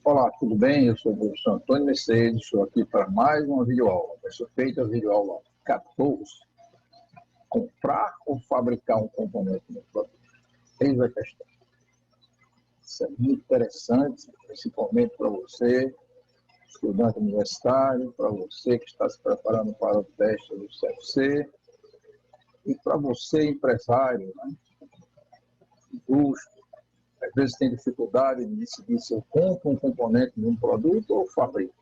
Olá, tudo bem? Eu sou o professor Antônio Mercedes, estou aqui para mais uma videoaula. Vai ser feita a videoaula 14. Comprar ou fabricar um componente no produto? Eis a questão. Isso é muito interessante, principalmente para você, estudante universitário, para você que está se preparando para o teste do CFC e para você, empresário, né? Indústria. Às vezes tem dificuldade de decidir se eu compro um componente de um produto ou fabrico.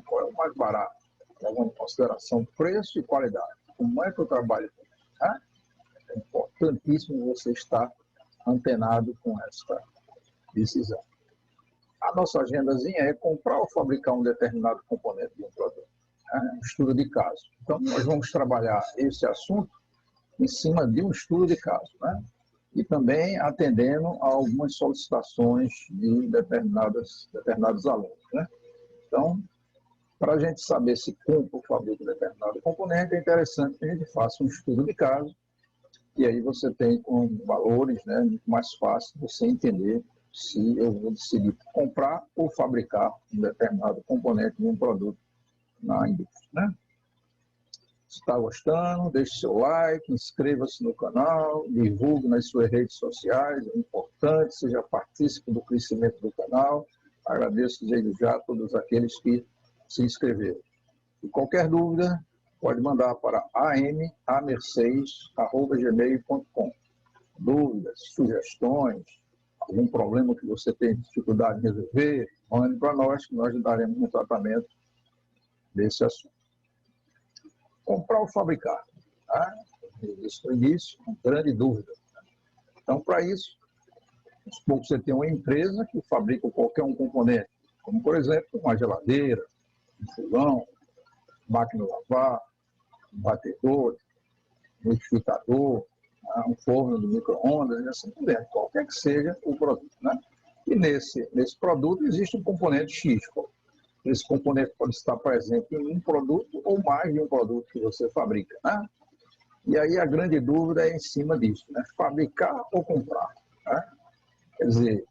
Qual é o mais barato? Levando em consideração preço e qualidade. Como é que eu trabalho com isso? É importantíssimo você estar antenado com essa decisão. A nossa agendazinha é comprar ou fabricar um determinado componente de um produto. Estudo de caso. Então, nós vamos trabalhar esse assunto em cima de um estudo de caso, né? E também atendendo a algumas solicitações de determinados alunos, né? Então, para a gente saber se compra ou fabrica determinado componente, é interessante que a gente faça um estudo de caso, e aí você tem com valores, né, muito mais fácil você entender se eu vou decidir comprar ou fabricar um determinado componente de um produto na indústria, né? Se está gostando, deixe seu like, inscreva-se no canal, divulgue nas suas redes sociais, é importante, seja partícipe do crescimento do canal. Agradeço desde já a todos aqueles que se inscreveram. E qualquer dúvida, pode mandar para amercedes@gmail.com. Dúvidas, sugestões, algum problema que você tem dificuldade em resolver, mande para nós, que nós daremos um tratamento desse assunto. Comprar ou fabricar? Isso no início, uma grande dúvida. Então, para isso, supor que você tem uma empresa que fabrica qualquer um componente, como, por exemplo, uma geladeira, um fogão, máquina de lavar, um batedor, um liquidificador, um forno de micro-ondas, assim por dentro, qualquer que seja o produto, né? E nesse produto existe um componente X. Esse componente pode estar presente em um produto ou mais de um produto que você fabrica, né? E aí a grande dúvida é em cima disso, né? Fabricar ou comprar, né? Quer dizer,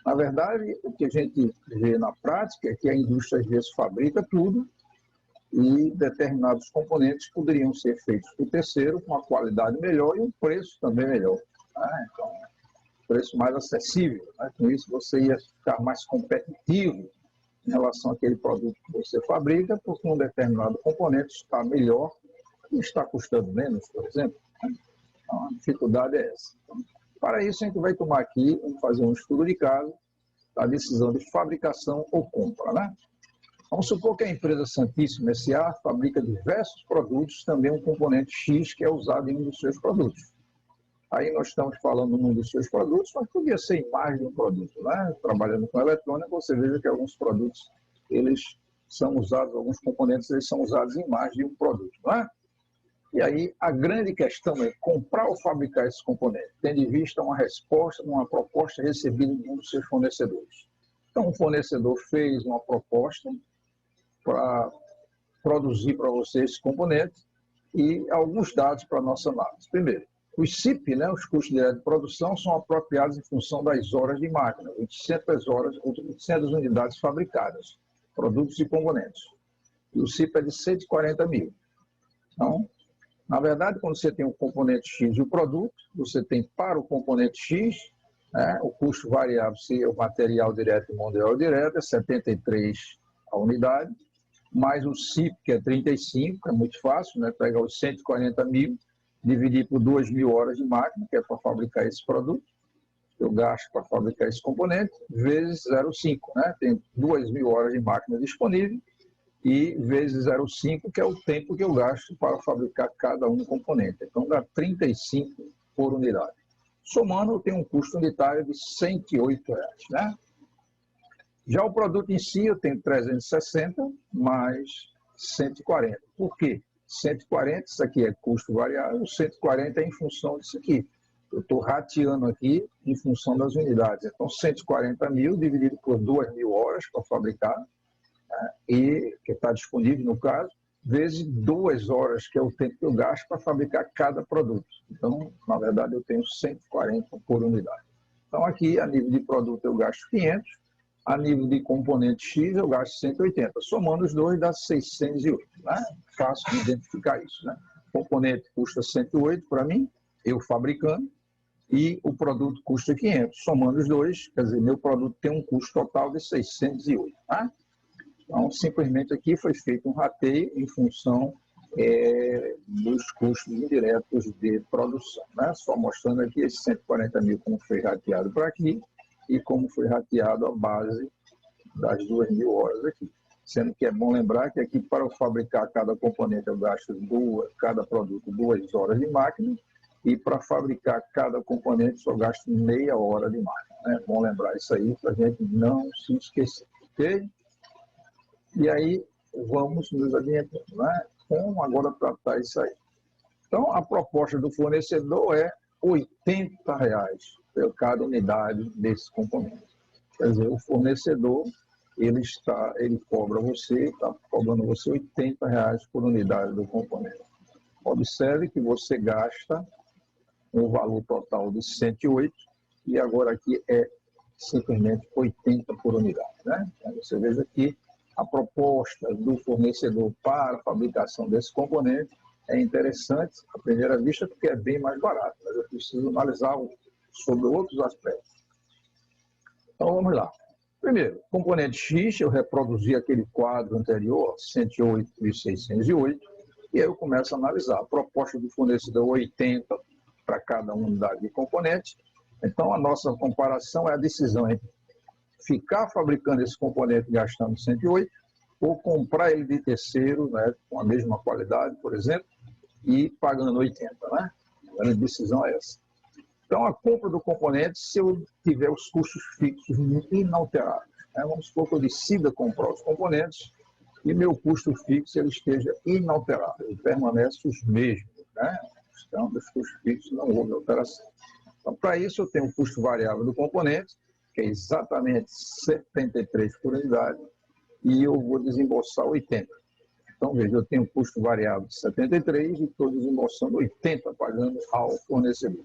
na verdade, o que a gente vê na prática é que a indústria às vezes fabrica tudo e determinados componentes poderiam ser feitos por terceiro com uma qualidade melhor e um preço também melhor, né? Então, preço mais acessível, né? Com isso você ia ficar mais competitivo em relação àquele produto que você fabrica, porque um determinado componente está melhor e está custando menos, por exemplo. Então, a dificuldade é essa. Então, para isso, a gente vai tomar aqui, vamos fazer um estudo de caso da decisão de fabricação ou compra, né? Vamos supor que a empresa Santíssima S.A. fabrica diversos produtos, também um componente X que é usado em um dos seus produtos. Aí nós estamos falando num dos seus produtos, mas podia ser em mais de um produto, né? Trabalhando com eletrônica, você veja que alguns produtos, eles são usados, alguns componentes, eles são usados em mais de um produto, né? E aí a grande questão é comprar ou fabricar esse componente, tendo em vista uma resposta, uma proposta recebida de um dos seus fornecedores. Então, o fornecedor fez uma proposta para produzir para você esse componente e alguns dados para a nossa análise. Primeiro, os CIP, né, os custos diretos de produção, são apropriados em função das horas de máquina, 800 horas, 800 unidades fabricadas, produtos e componentes. E o CIP é de 140 mil. Então, na verdade, quando você tem o componente X e o produto, você tem para o componente X, né, o custo variável, se é o material direto e mão de obra direta, é 73 a unidade, mais o CIP, que é 35, é muito fácil, né, pegar os 140 mil, dividir por 2.000 horas de máquina, que é para fabricar esse produto, eu gasto para fabricar esse componente, vezes 0,5, né? Tem 2.000 horas de máquina disponível, e vezes 0,5, que é o tempo que eu gasto para fabricar cada um componente. Então, dá 35 por unidade. Somando, eu tenho um custo unitário de R$ 108, né? Já o produto em si, eu tenho 360 mais 140. Por quê? 140, isso aqui é custo variável, 140 é em função disso aqui. Eu estou rateando aqui em função das unidades. Então, 140 mil dividido por 2.000 horas para fabricar, né, e que está disponível no caso, vezes 2 horas, que é o tempo que eu gasto para fabricar cada produto. Então, na verdade, eu tenho 140 por unidade. Então, aqui, a nível de produto, eu gasto 500, a nível de componente X, eu gasto 180. Somando os dois, dá 608. Né? Fácil de identificar isso. Né? O componente custa 108 para mim, eu fabricando, e o produto custa 500. Somando os dois, quer dizer, meu produto tem um custo total de 608. Tá? Então, simplesmente aqui foi feito um rateio em função dos custos indiretos de produção. Né? Só mostrando aqui esses 140 mil como foi rateado para aqui e como foi rateado a base das 2.000 horas aqui. Sendo que é bom lembrar que aqui, para eu fabricar cada componente, eu gasto cada produto 2 horas de máquina, e para fabricar cada componente só gasto meia hora de máquina. Né? É bom lembrar isso aí para a gente não se esquecer. Ok? E aí vamos nos adiantando. Né? Como agora tratar isso aí? Então, a proposta do fornecedor é R$ 80 por cada unidade desse componente. Quer dizer, o fornecedor ele cobra você, está cobrando você R$ 80 por unidade do componente. Observe que você gasta um valor total de 108 e agora aqui é simplesmente 80 por unidade. Né? Então, você veja que a proposta do fornecedor para a fabricação desse componente é interessante à primeira vista porque é bem mais barato, mas eu preciso analisar sobre outros aspectos. Então vamos lá. Primeiro, componente X, eu reproduzi aquele quadro anterior, 108 e 608, e aí eu começo a analisar. A proposta do fornecedor 80 para cada unidade de componente. Então a nossa comparação é a decisão entre ficar fabricando esse componente gastando 108 ou comprar ele de terceiro, né, com a mesma qualidade, por exemplo, e pagando 80. Né? A decisão é essa. Então, a compra do componente, se eu tiver os custos fixos inalterados, né? Vamos supor que eu decida comprar os componentes e meu custo fixo ele esteja inalterado, ele permanece os mesmos. Né? Então, os custos fixos não houve alteração. Então, para isso, eu tenho o custo variável do componente, que é exatamente 73 por unidade, e eu vou desembolsar 80. Então, veja, eu tenho um custo variável de 73 e estou desembolsando 80, pagando ao fornecedor.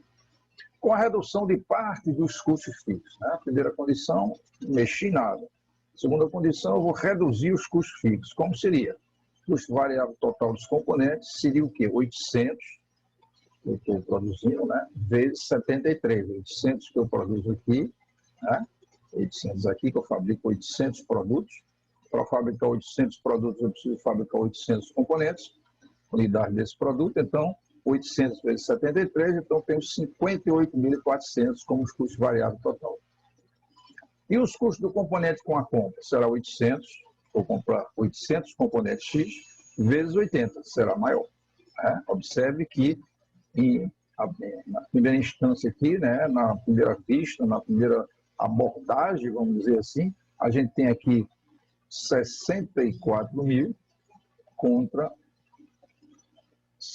Com a redução de parte dos custos fixos. Né? A primeira condição, não mexi nada. A segunda condição, eu vou reduzir os custos fixos. Como seria? O custo variável total dos componentes seria o quê? 800, que eu estou produzindo, né? Vezes 73. 800 que eu produzo aqui, né? 800 aqui, que eu fabrico 800 produtos. Para fabricar 800 produtos, eu preciso fabricar 800 componentes, unidade desse produto. Então, 800 vezes 73, então tenho 58.400 como os custos variáveis total. E os custos do componente com a compra? Será 800, vou comprar 800 componentes X, vezes 80, será maior. Né? Observe que, na primeira instância aqui, né, na primeira vista, na primeira abordagem, vamos dizer assim, a gente tem aqui 64 mil contra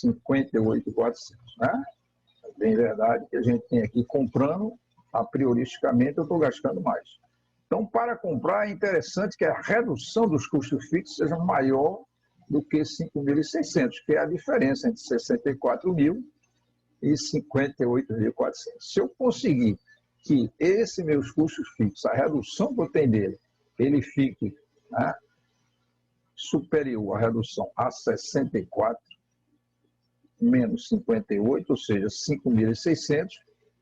58.400, né? É bem verdade que a gente tem aqui comprando, a prioristicamente eu estou gastando mais. Então, para comprar, é interessante que a redução dos custos fixos seja maior do que 5.600, que é a diferença entre 64 mil e 58.400. Se eu conseguir que esses meus custos fixos, a redução que eu tenho dele, ele fique, né, superior à redução a 64 menos 58, ou seja, 5.600,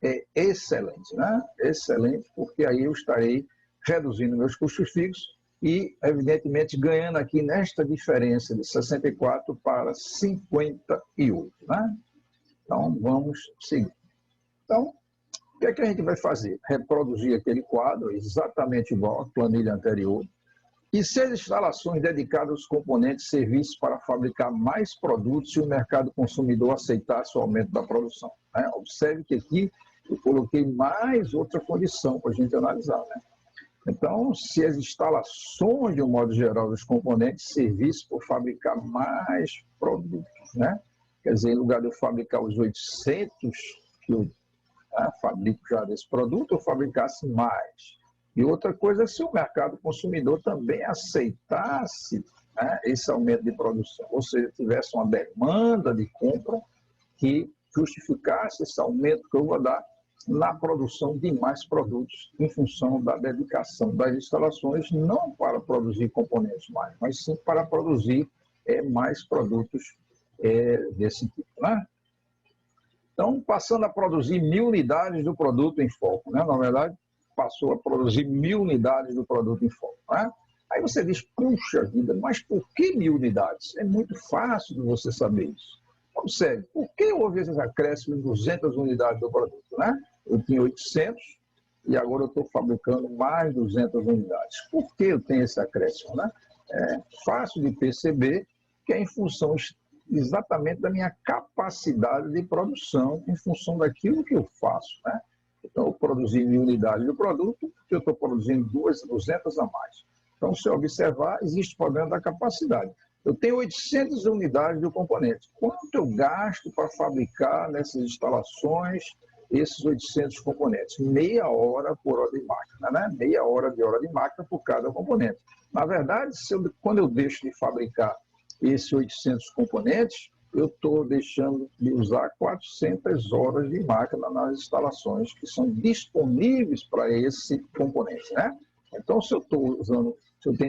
é excelente, né? Excelente, porque aí eu estarei reduzindo meus custos fixos e, evidentemente, ganhando aqui nesta diferença de 64 para 58, né? Então, vamos seguir. Então, o que é que a gente vai fazer? Reproduzir aquele quadro exatamente igual à planilha anterior. E se as instalações dedicadas aos componentes serviços para fabricar mais produtos se o mercado consumidor aceitasse o aumento da produção? Né? Observe que aqui eu coloquei mais outra condição para a gente analisar. Né? Então, se as instalações, de um modo geral, dos componentes serviço por fabricar mais produtos, né? Quer dizer, em lugar de eu fabricar os 800 que eu fabrico já desse produto, eu fabricasse mais. E outra coisa é se o mercado consumidor também aceitasse, né, esse aumento de produção, ou seja, tivesse uma demanda de compra que justificasse esse aumento que eu vou dar na produção de mais produtos, em função da dedicação das instalações, não para produzir componentes mais, mas sim para produzir mais produtos desse tipo, né? Então, passando a produzir 1.000 unidades do produto em foco, né? Na verdade, passou a produzir 1.000 unidades do produto em foco, né? Aí você diz, puxa vida, mas por que 1.000 unidades? É muito fácil de você saber isso. Observe, por que houve esse acréscimo de 200 unidades do produto, né? Eu tinha 800 e agora eu estou fabricando mais 200 unidades. Por que eu tenho esse acréscimo, né? É fácil de perceber que é em função exatamente da minha capacidade de produção, em função daquilo que eu faço, né? Então, eu produzi 1.000 unidades do produto, eu estou produzindo 200 a mais. Então, se observar, existe problema da capacidade. Eu tenho 800 unidades do componente. Quanto eu gasto para fabricar nessas instalações esses 800 componentes? Meia hora por hora de máquina, né? Meia hora de máquina por cada componente. Na verdade, quando eu deixo de fabricar esses 800 componentes, eu estou deixando de usar 400 horas de máquina nas instalações que são disponíveis para esse componente, né? Então, se eu tenho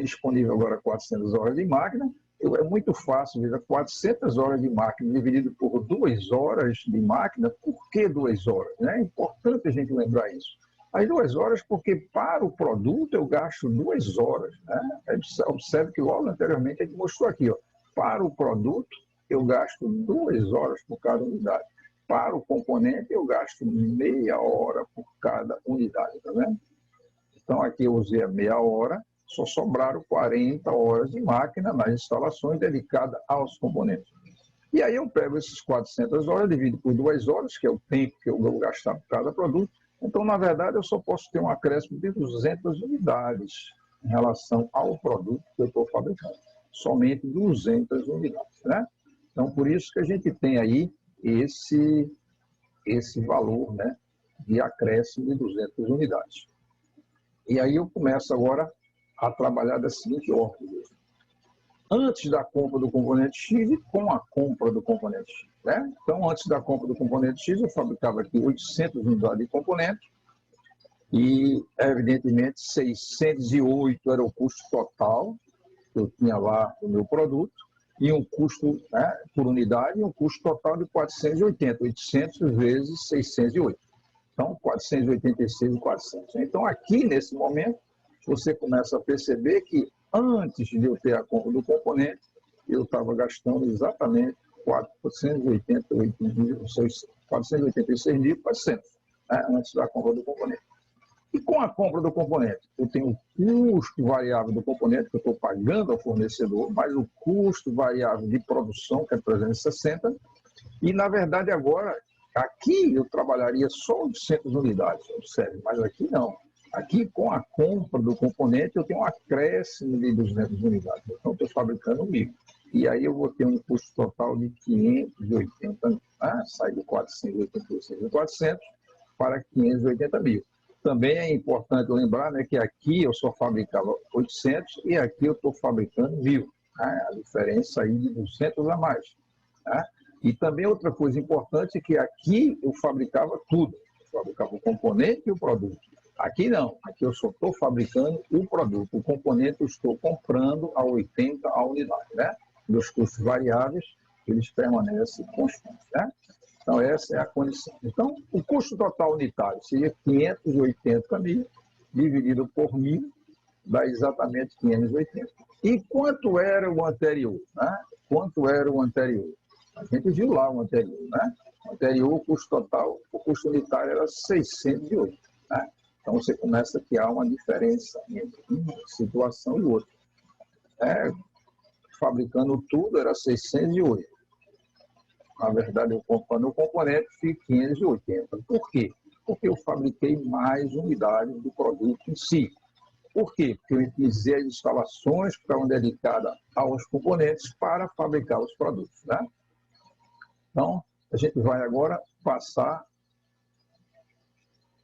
disponível agora 400 horas de máquina, é muito fácil, veja, 400 horas de máquina dividido por 2 horas de máquina. Por que 2 horas? Né? É importante a gente lembrar isso. As 2 horas, porque para o produto eu gasto 2 horas. Né? Observe que logo anteriormente a gente mostrou aqui, ó, para o produto eu gasto 2 horas por cada unidade. Para o componente eu gasto meia hora por cada unidade, tá vendo? Então aqui eu usei a meia hora, só sobraram 40 horas de máquina nas instalações dedicadas aos componentes. E aí eu pego esses 400 horas, divido por 2 horas, que é o tempo que eu vou gastar por cada produto. Então, na verdade, eu só posso ter um acréscimo de 200 unidades em relação ao produto que eu estou fabricando. Somente 200 unidades, né? Então, por isso que a gente tem aí esse valor, né, de acréscimo de 200 unidades. E aí eu começo agora a trabalhar da seguinte ordem: antes da compra do componente X e com a compra do componente X, né? Então, antes da compra do componente X, eu fabricava aqui 800 unidades de componente e, evidentemente, 608 era o custo total que eu tinha lá no meu produto, e um custo, né, por unidade, e um custo total de 480, 800 vezes 608. Então, 486 e 400. Então, aqui, nesse momento, você começa a perceber que antes de eu ter a compra do componente, eu estava gastando exatamente 486.400, né, antes da compra do componente. E com a compra do componente, eu tenho o custo variável do componente que eu estou pagando ao fornecedor, mais o custo variável de produção, que é 360, e, na verdade, agora, aqui eu trabalharia só 800 unidades, observe, mas aqui não. Aqui, com a compra do componente, eu tenho um acréscimo de 200 unidades. Então, estou fabricando 1.000. E aí eu vou ter um custo total de 580, né? Sai de 486.400 para 580 mil. Também é importante lembrar, né, que aqui eu só fabricava 800 e aqui eu estou fabricando 1.000. Né? A diferença aí de 200 a mais. Né? E também outra coisa importante é que aqui eu fabricava tudo. Eu fabricava o componente e o produto. Aqui não. Aqui eu só estou fabricando o produto. O componente eu estou comprando a 80 a unidade. Né? Meus custos variáveis, eles permanecem constantes. Né? Então, essa é a condição. Então, o custo total unitário seria 580 mil, dividido por 1.000, dá exatamente 580. E quanto era o anterior? Né? Quanto era o anterior? A gente viu lá o anterior. Né? O anterior, o custo total, o custo unitário era 608. Né? Então, você começa a criar uma diferença entre uma situação e outra. Fabricando tudo, era 608. Na verdade, eu comprando o componente, fica 580. Por quê? Porque eu fabriquei mais unidades do produto em si. Por quê? Porque eu utilizei as instalações que estavam dedicadas aos componentes para fabricar os produtos. Né? Então, a gente vai agora passar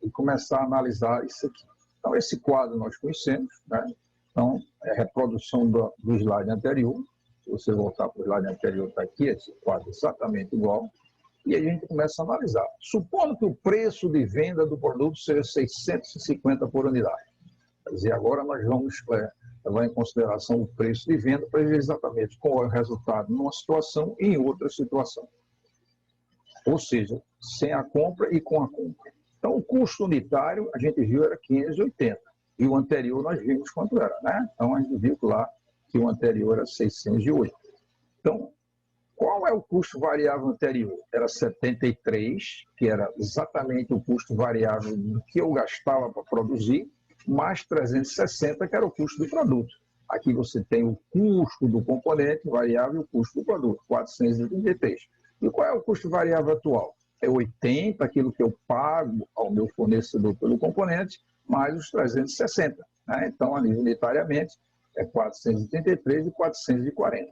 e começar a analisar isso aqui. Então, esse quadro nós conhecemos. Né? Então, é a reprodução do slide anterior. Se você voltar para o slide anterior, está aqui, esse quadro exatamente igual. E aí a gente começa a analisar. Supondo que o preço de venda do produto seja 650 por unidade. Quer dizer, agora nós vamos levar em consideração o preço de venda para ver exatamente qual é o resultado numa situação e em outra situação. Ou seja, sem a compra e com a compra. Então, o custo unitário, a gente viu, era 580. E o anterior nós vimos quanto era, né? Então, a gente viu lá que o anterior era 608. Então, qual é o custo variável anterior? Era 73, que era exatamente o custo variável do que eu gastava para produzir, mais 360, que era o custo do produto. Aqui você tem o custo do componente variável e o custo do produto, 433. E qual é o custo variável atual? É 80, aquilo que eu pago ao meu fornecedor pelo componente, mais os 360. Né? Então, ali, unitariamente, é 433 e 440.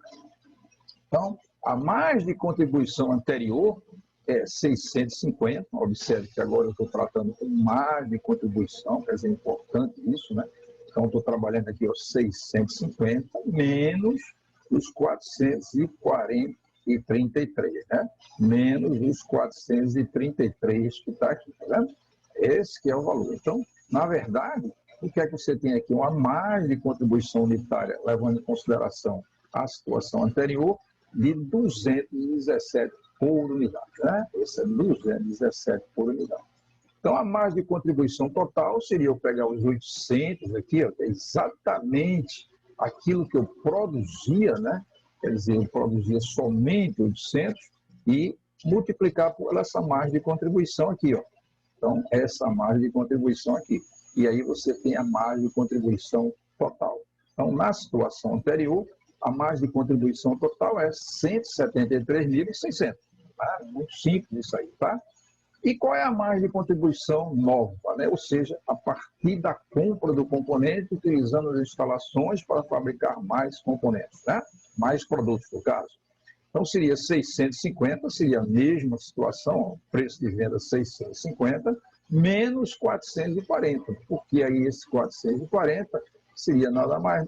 Então, a mais de contribuição anterior é 650. Observe que agora eu estou tratando com mais de contribuição, quer dizer, é importante isso, né? Então, estou trabalhando aqui, ó, 650 menos os 440 e 33, né? Menos os 433 que está aqui, tá vendo? Esse que é o valor. Então, na verdade, o que é que você tem aqui? Uma margem de contribuição unitária, levando em consideração a situação anterior, de 217 por unidade, né? Esse é 217 por unidade. Então, a margem de contribuição total seria eu pegar os 800 aqui, ó, que é exatamente aquilo que eu produzia, né? Quer dizer, eu produzia somente 800 e multiplicar por essa margem de contribuição aqui, ó. Então, essa margem de contribuição aqui. E aí você tem a margem de contribuição total. Então, na situação anterior, a margem de contribuição total é 173.600. Tá? Muito simples isso aí, tá? E qual é a margem de contribuição nova, né? Ou seja, a partir da compra do componente, utilizando as instalações para fabricar mais componentes, né? Mais produtos, no caso. Então, seria 650, seria a mesma situação, ó, preço de venda 650, menos 440, porque aí esse 440 seria nada mais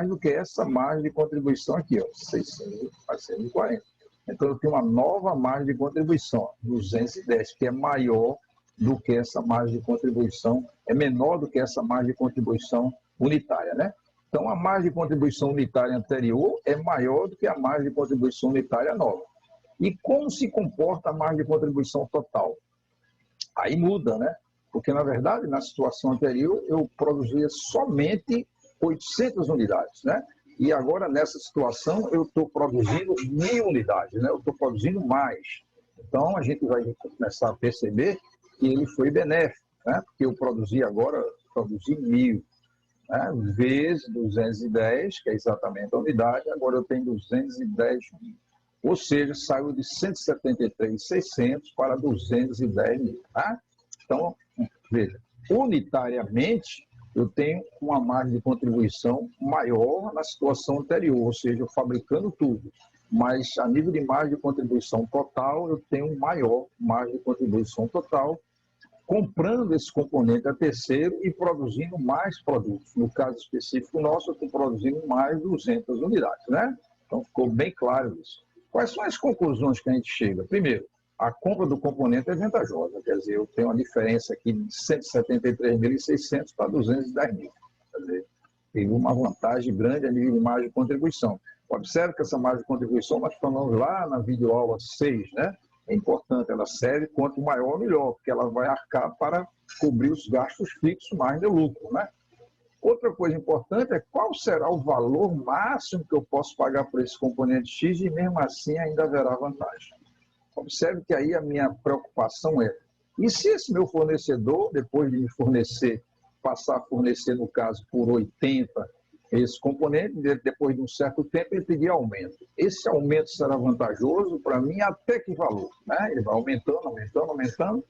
do que essa margem de contribuição aqui, ó, 600, 440. Então, eu tenho uma nova margem de contribuição, 210, que é maior do que essa margem de contribuição, é menor do que essa margem de contribuição unitária, né? Então, a margem de contribuição unitária anterior é maior do que a margem de contribuição unitária nova. E como se comporta a margem de contribuição total? Aí muda, né? Porque, na verdade, na situação anterior, eu produzia somente 800 unidades, né? E agora, nessa situação, eu estou produzindo 1.000 unidades, né? Eu estou produzindo mais. Então, a gente vai começar a perceber que ele foi benéfico, né? Porque eu produzi 1.000, né? Vezes 210, que é exatamente a unidade, agora eu tenho 210 mil. Ou seja, saiu de 173.600 para 210 mil. Tá? Então, veja, unitariamente, eu tenho uma margem de contribuição maior na situação anterior, ou seja, eu fabricando tudo. Mas, a nível de margem de contribuição total, eu tenho maior margem de contribuição total, comprando esse componente a terceiro e produzindo mais produtos. No caso específico nosso, eu estou produzindo mais 200 unidades, né? Então, ficou bem claro isso. Quais são as conclusões que a gente chega? Primeiro, a compra do componente é vantajosa, quer dizer, eu tenho uma diferença aqui de 173.600 para 210 mil. Quer dizer, tem uma vantagem grande a nível de margem de contribuição. Observe que essa margem de contribuição nós falamos lá na videoaula 6, né? É importante, ela serve quanto maior, melhor, porque ela vai arcar para cobrir os gastos fixos mais de lucro, né? Outra coisa importante é qual será o valor máximo que eu posso pagar por esse componente X e mesmo assim ainda haverá vantagem. Observe que aí a minha preocupação é, e se esse meu fornecedor, depois de me fornecer, passar a fornecer, no caso, por 80 esse componente, depois de um certo tempo ele pedir aumento. Esse aumento será vantajoso para mim até que valor? Né? Ele vai aumentando, aumentando, aumentando.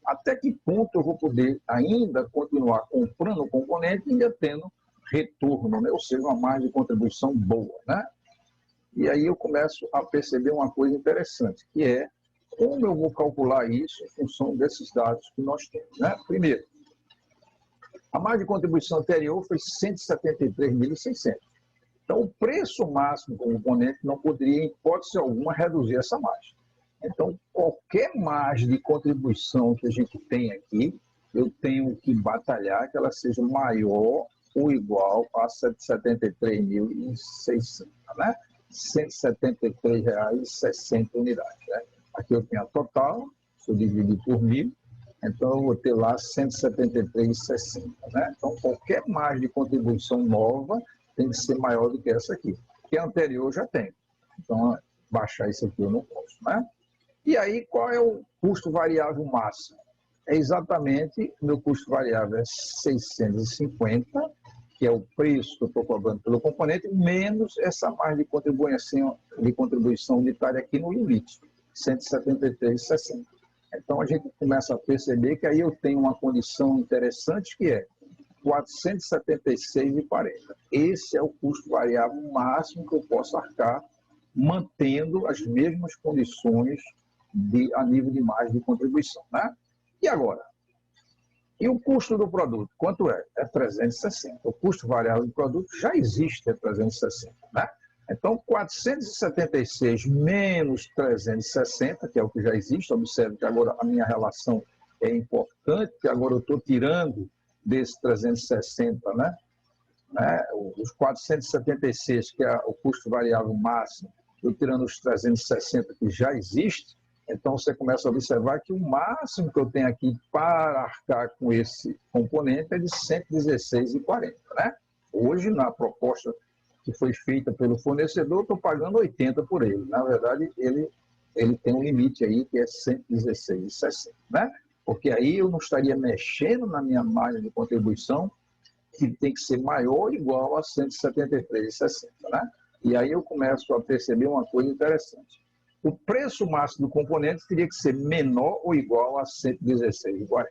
Até que ponto eu vou poder ainda continuar comprando o componente e ainda tendo retorno, né? Ou seja, uma margem de contribuição boa, né? E aí eu começo a perceber uma coisa interessante, que é como eu vou calcular isso em função desses dados que nós temos, né? Primeiro, a margem de contribuição anterior foi 173.600. Então, o preço máximo do componente não poderia, em hipótese alguma, reduzir essa margem. Então, qualquer margem de contribuição que a gente tem aqui, eu tenho que batalhar que ela seja maior ou igual a R$ 173.600, né? R$ 173,60. Né? Aqui eu tenho a total, se eu dividir por 1.000, então eu vou ter lá R$ 173,60. Né? Então, qualquer margem de contribuição nova tem que ser maior do que essa aqui, que a anterior eu já tem. Então, baixar isso aqui eu não posso. Né? E aí, qual é o custo variável máximo? É exatamente, o meu custo variável é 650, que é o preço que eu estou cobrando pelo componente, menos essa margem de contribuição unitária aqui no limite, 173,60. Então, a gente começa a perceber que aí eu tenho uma condição interessante, que é 476,40. Esse é o custo variável máximo que eu posso arcar, mantendo as mesmas condições a nível de margem de contribuição. Né? E agora? E o custo do produto? Quanto é? É 360. O custo variável do produto já existe, é 360. Né? Então, 476 menos 360, que é o que já existe. Observe que agora a minha relação é importante, que agora eu estou tirando desse 360, né? Os 476, que é o custo variável máximo, eu tirando os 360 que já existe. Então, você começa a observar que o máximo que eu tenho aqui para arcar com esse componente é de 116,40. Né? Hoje, na proposta que foi feita pelo fornecedor, eu estou pagando 80 por ele. Na verdade, ele tem um limite aí que é 116,60. Né? Porque aí eu não estaria mexendo na minha margem de contribuição, que tem que ser maior ou igual a 173,60. Né? E aí eu começo a perceber uma coisa interessante. O preço máximo do componente teria que ser menor ou igual a 116,40.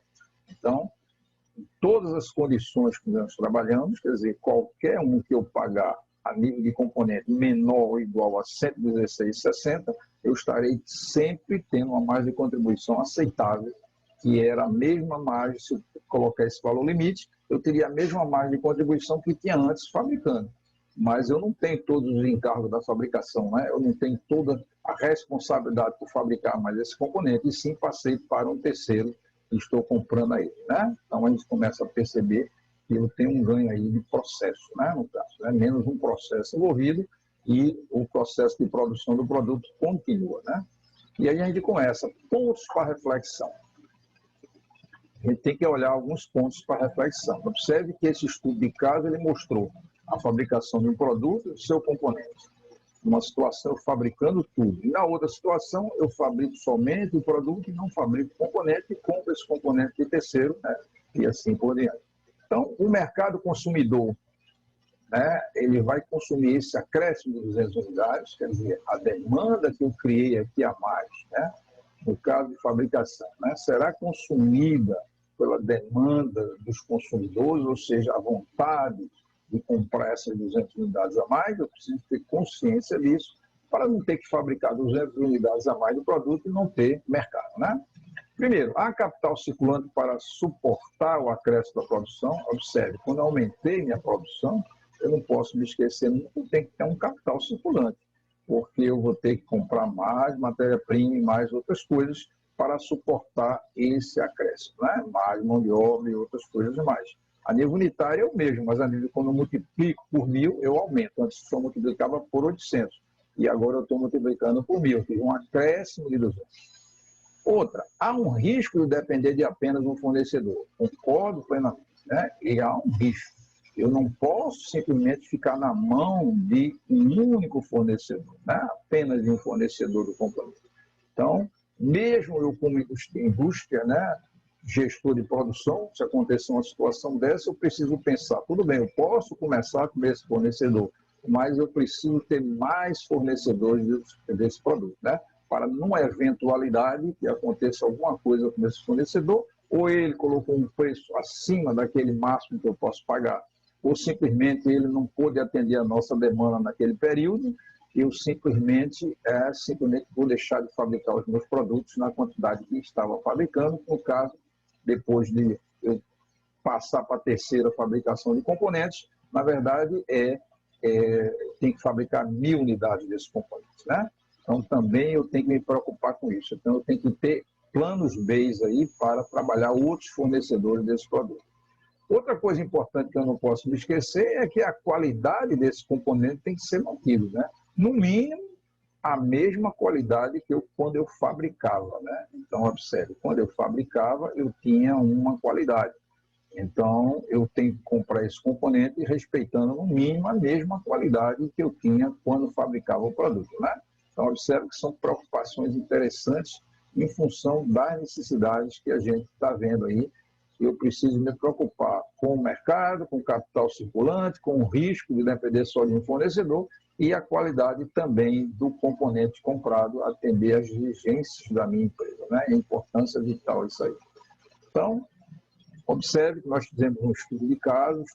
Então, todas as condições que nós trabalhamos, quer dizer, qualquer um que eu pagar a nível de componente menor ou igual a 116,60, eu estarei sempre tendo uma margem de contribuição aceitável, que era a mesma margem, se eu colocar esse valor limite, eu teria a mesma margem de contribuição que tinha antes fabricando. Mas eu não tenho todos os encargos da fabricação, né? Eu não tenho toda a responsabilidade por fabricar mais esse componente, e sim passei para um terceiro e estou comprando a ele. Né? Então a gente começa a perceber que eu tenho um ganho aí de processo, né? No caso, né? Menos um processo envolvido e o processo de produção do produto continua. Né? E aí a gente começa pontos para reflexão. A gente tem que olhar alguns pontos para reflexão. Observe que esse estudo de caso ele mostrou a fabricação de um produto e o seu componente. Numa situação, eu fabricando tudo. E na outra situação, eu fabrico somente o produto e não fabrico o componente e compro esse componente de terceiro, né? E assim por diante. Então, o mercado consumidor, né, ele vai consumir esse acréscimo de 200 unidades, quer dizer, a demanda que eu criei aqui a mais, né, no caso de fabricação, né, será consumida pela demanda dos consumidores, ou seja, a vontade de comprar essas 200 unidades a mais. Eu preciso ter consciência disso para não ter que fabricar 200 unidades a mais do produto e não ter mercado. Né? Primeiro, há capital circulante para suportar o acréscimo da produção. Observe, quando eu aumentei minha produção, eu não posso me esquecer nunca que eu tenho que ter um capital circulante, porque eu vou ter que comprar mais matéria-prima e mais outras coisas para suportar esse acréscimo, né? Mais mão de obra e outras coisas mais. A nível unitário é o mesmo, mas a nível, quando eu multiplico por 1.000, eu aumento. Antes só multiplicava por 800, e agora eu estou multiplicando por 1.000, tive um acréscimo de 200. Outra, há um risco de depender de apenas um fornecedor. Concordo plenamente, né? E há um risco. Eu não posso simplesmente ficar na mão de um único fornecedor, né? Apenas de um fornecedor do componente. Então, mesmo eu como indústria, né, gestor de produção, se acontecer uma situação dessa, eu preciso pensar, tudo bem, eu posso começar com esse fornecedor, mas eu preciso ter mais fornecedores desse produto, né? Para numa eventualidade que aconteça alguma coisa com esse fornecedor, ou ele colocou um preço acima daquele máximo que eu posso pagar, ou simplesmente ele não pôde atender a nossa demanda naquele período, eu simplesmente vou deixar de fabricar os meus produtos na quantidade que estava fabricando. No caso, depois de eu passar para a terceira fabricação de componentes, na verdade, tem que fabricar 1.000 unidades desses componentes. Né? Então, também eu tenho que me preocupar com isso. Então, eu tenho que ter planos B aí para trabalhar outros fornecedores desse produto. Outra coisa importante que eu não posso me esquecer é que a qualidade desse componente tem que ser mantida, né? No mínimo, a mesma qualidade que quando eu fabricava, né? Então, observe, quando eu fabricava, eu tinha uma qualidade. Então, eu tenho que comprar esse componente respeitando, no mínimo, a mesma qualidade que eu tinha quando fabricava o produto, né? Então, observe que são preocupações interessantes em função das necessidades que a gente está vendo aí. Eu preciso me preocupar com o mercado, com o capital circulante, com o risco de depender só de um fornecedor e a qualidade também do componente comprado, atender às exigências da minha empresa, né? A importância vital disso aí. Então, observe que nós fizemos um estudo de caso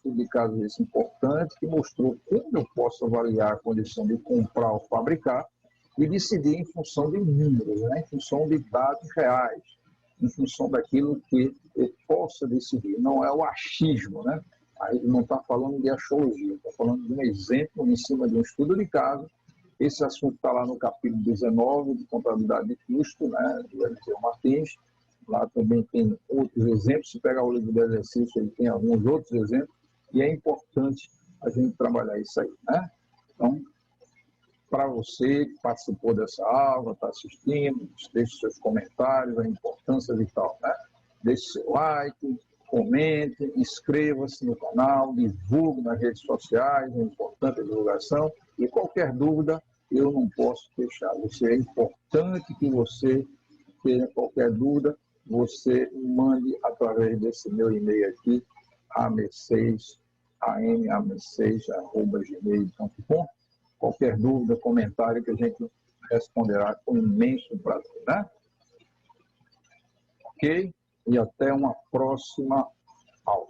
esse importante, que mostrou como eu posso avaliar a condição de comprar ou fabricar e decidir em função de números, né? Em função de dados reais, em função daquilo que eu possa decidir. Não é o achismo, né? Aí não está falando de axiologia, está falando de um exemplo em cima de um estudo de caso. Esse assunto está lá no capítulo 19 de contabilidade de custo, né, do Eliseu Martins. Lá também tem outros exemplos. Se pegar o livro do exercício, ele tem alguns outros exemplos. E é importante a gente trabalhar isso aí, né? Então, para você que participou dessa aula, está assistindo, deixe seus comentários, a importância vital, né? Deixe seu like, comente, inscreva-se no canal, divulgue nas redes sociais, é importante a divulgação. E qualquer dúvida, eu não posso deixar. É importante que você tenha qualquer dúvida, você mande através desse meu e-mail aqui, am6.gmail.com. Qualquer dúvida, comentário que a gente responderá com imenso prazer, né? Ok? E até uma próxima aula.